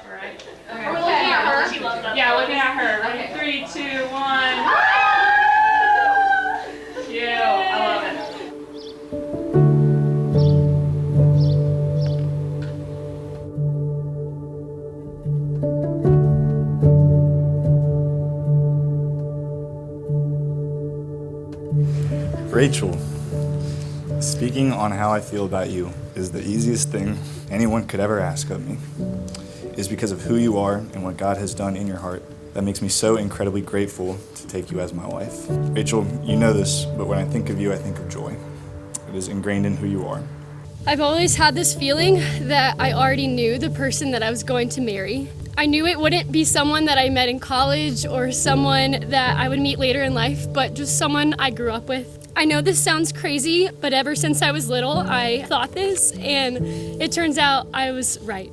Right. Okay. We're looking at her. Yeah, looking at her. Ready? 3, 2, 1. Cute. I love it. Rachel, speaking on how I feel about you is the easiest thing anyone could ever ask of me. It is because of who you are and what God has done in your heart that makes me so incredibly grateful to take you as my wife. Rachel, you know this, but when I think of you, I think of joy. It is ingrained in who you are. I've always had this feeling that I already knew the person that I was going to marry. I knew it wouldn't be someone that I met in college or someone that I would meet later in life, but just someone I grew up with. I know this sounds crazy, but ever since I was little, I thought this, and it turns out I was right.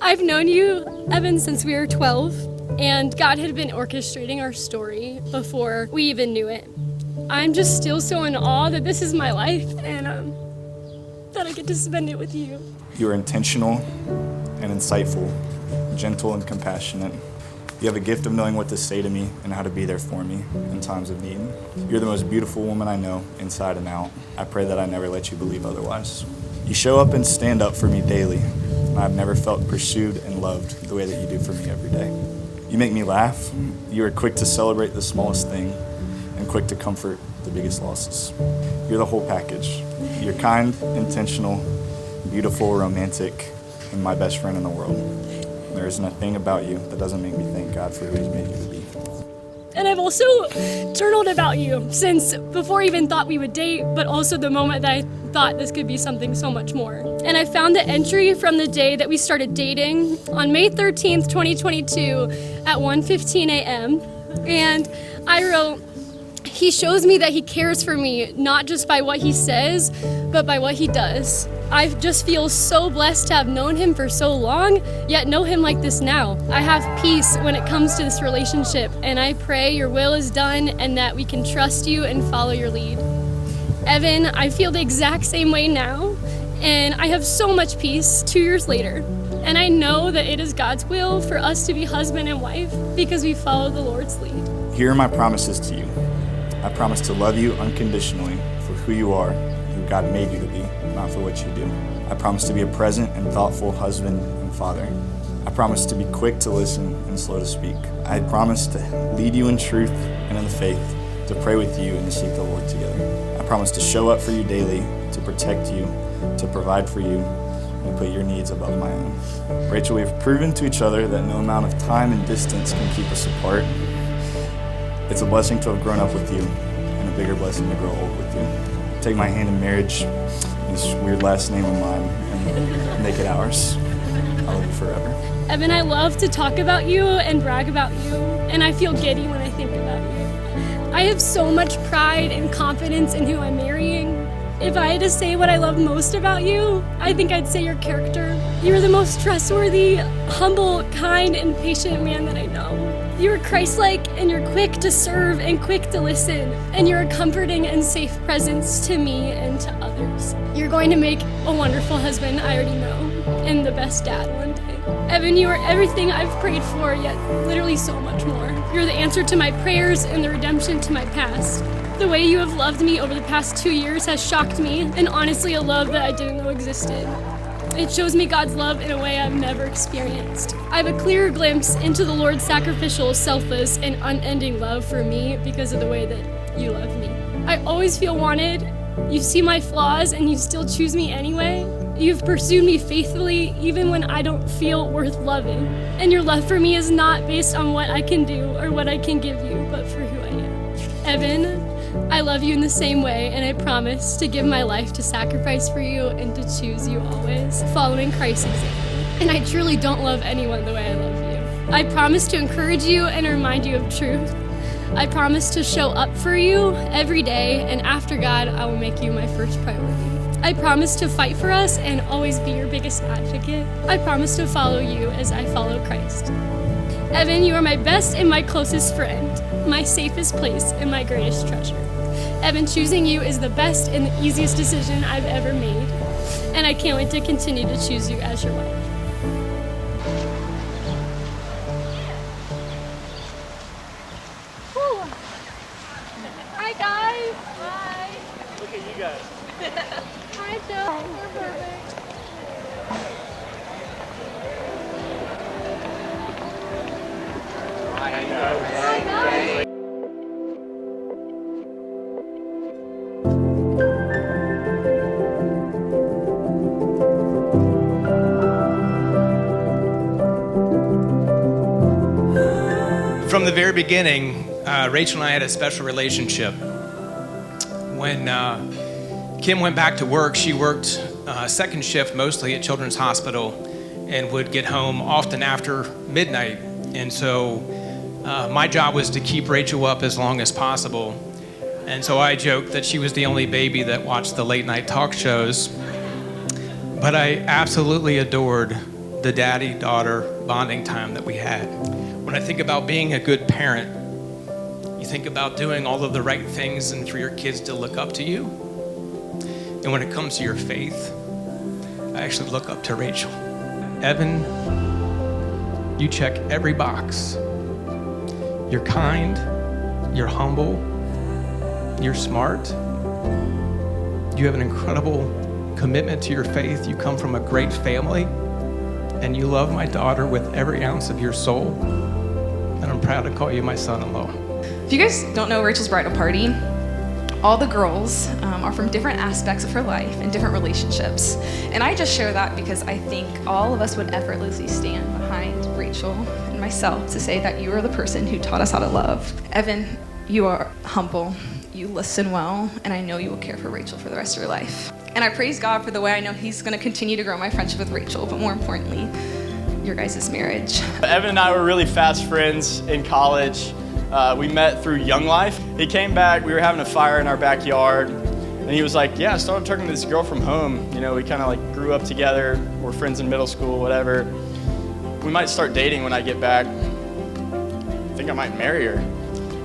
I've known you, Evan, since we were 12, and God had been orchestrating our story before we even knew it. I'm just still so in awe that this is my life, and that I get to spend it with you. You are intentional and insightful, gentle and compassionate. You have a gift of knowing what to say to me and how to be there for me in times of need. You're the most beautiful woman I know, inside and out. I pray that I never let you believe otherwise. You show up and stand up for me daily, and I've never felt pursued and loved the way that you do for me every day. You make me laugh. You are quick to celebrate the smallest thing and quick to comfort the biggest losses. You're the whole package. You're kind, intentional, beautiful, romantic, and my best friend in the world. There isn't a thing about you that doesn't make me thank God for who He's made you to be. And I've also journaled about you since before I even thought we would date, but also the moment that I thought this could be something so much more. And I found the entry from the day that we started dating on May 13th, 2022 at 1:15 a.m. And I wrote, "He shows me that he cares for me, not just by what he says, but by what he does. I just feel so blessed to have known him for so long, yet know him like this now. I have peace when it comes to this relationship, and I pray your will is done and that we can trust you and follow your lead." Evan, I feel the exact same way now, and I have so much peace 2 years later. And I know that it is God's will for us to be husband and wife because we follow the Lord's lead. Here are my promises to you. I promise to love you unconditionally for who you are, who God made you to be, not for what you do. I promise to be a present and thoughtful husband and father. I promise to be quick to listen and slow to speak. I promise to lead you in truth and in the faith, to pray with you and to seek the Lord together. I promise to show up for you daily, to protect you, to provide for you, and put your needs above my own. Rachel, we have proven to each other that no amount of time and distance can keep us apart. It's a blessing to have grown up with you, and a bigger blessing to grow old with you. Take my hand in marriage, this weird last name of mine, and make it ours. I love you forever. Evan, I love to talk about you and brag about you, and I feel giddy when I think about you. I have so much pride and confidence in who I'm marrying. If I had to say what I love most about you, I think I'd say your character. You're the most trustworthy, humble, kind, and patient man that I know. You're Christ-like, and you're quick to serve and quick to listen, and you're a comforting and safe presence to me and to others. You're going to make a wonderful husband, I already know, and the best dad one day. Evan, you are everything I've prayed for, yet literally so much more. You're the answer to my prayers and the redemption to my past. The way you have loved me over the past 2 years has shocked me, and honestly a love that I didn't know existed. It shows me God's love in a way I've never experienced. I have a clear glimpse into the Lord's sacrificial, selfless, and unending love for me because of the way that you love me. I always feel wanted. You see my flaws and you still choose me anyway. You've pursued me faithfully even when I don't feel worth loving. And your love for me is not based on what I can do or what I can give you, but for who I am. Evan, I love you in the same way, and I promise to give my life to sacrifice for you and to choose you always, following Christ's example. And I truly don't love anyone the way I love you. I promise to encourage you and remind you of truth. I promise to show up for you every day, and after God, I will make you my first priority. I promise to fight for us and always be your biggest advocate. I promise to follow you as I follow Christ. Evan, you are my best and my closest friend, my safest place and my greatest treasure. Evan, choosing you is the best and the easiest decision I've ever made, and I can't wait to continue to choose you as your wife. from the very beginning, Rachel and I had a special relationship. When Kim went back to work, she worked second shift mostly at Children's Hospital and would get home often after midnight. And so my job was to keep Rachel up as long as possible. And so I joked that she was the only baby that watched the late night talk shows. But I absolutely adored the daddy-daughter bonding time that we had. When I think about being a good parent, you think about doing all of the right things and for your kids to look up to you. And when it comes to your faith, I actually look up to Rachel. Evan, you check every box. You're kind, you're humble, you're smart. You have an incredible commitment to your faith. You come from a great family, and you love my daughter with every ounce of your soul. And I'm proud to call you my son-in-law. If you guys don't know Rachel's bridal party, all the girls are from different aspects of her life and different relationships. And I just share that because I think all of us would effortlessly stand behind Rachel and myself to say that you are the person who taught us how to love. Evan, you are humble, you listen well, and I know you will care for Rachel for the rest of your life. And I praise God for the way I know He's going to continue to grow my friendship with Rachel, but more importantly, your guys' marriage. Evan and I were really fast friends in college. We met through Young Life. He came back, we were having a fire in our backyard, and he was like, yeah, I started talking to this girl from home. You know, we kind of like grew up together, we're friends in middle school, whatever. We might start dating when I get back. I think I might marry her.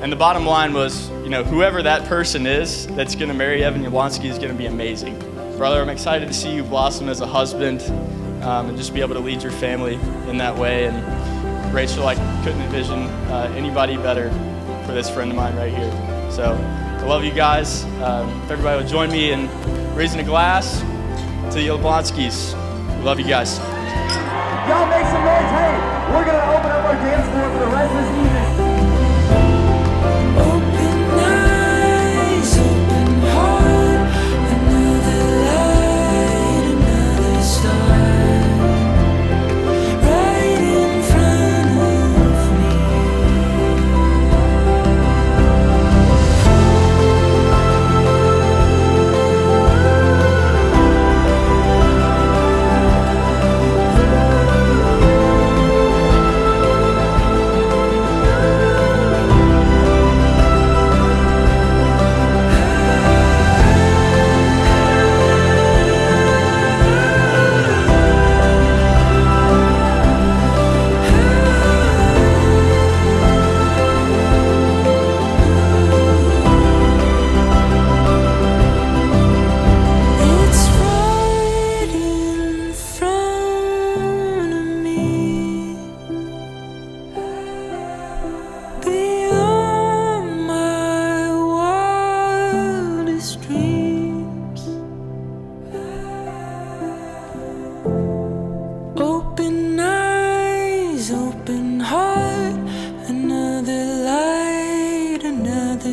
And the bottom line was, you know, whoever that person is that's gonna marry Evan Yablonsky is gonna be amazing. Brother, I'm excited to see you blossom as a husband and just be able to lead your family in that way. And Rachel, I couldn't envision anybody better for this friend of mine right here. So I love you guys. If everybody would join me in raising a glass to the Yablonskys. We love you guys. Y'all make some noise. Hey, we're gonna open up our dance floor for the rest of this evening.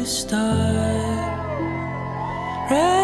Star, right?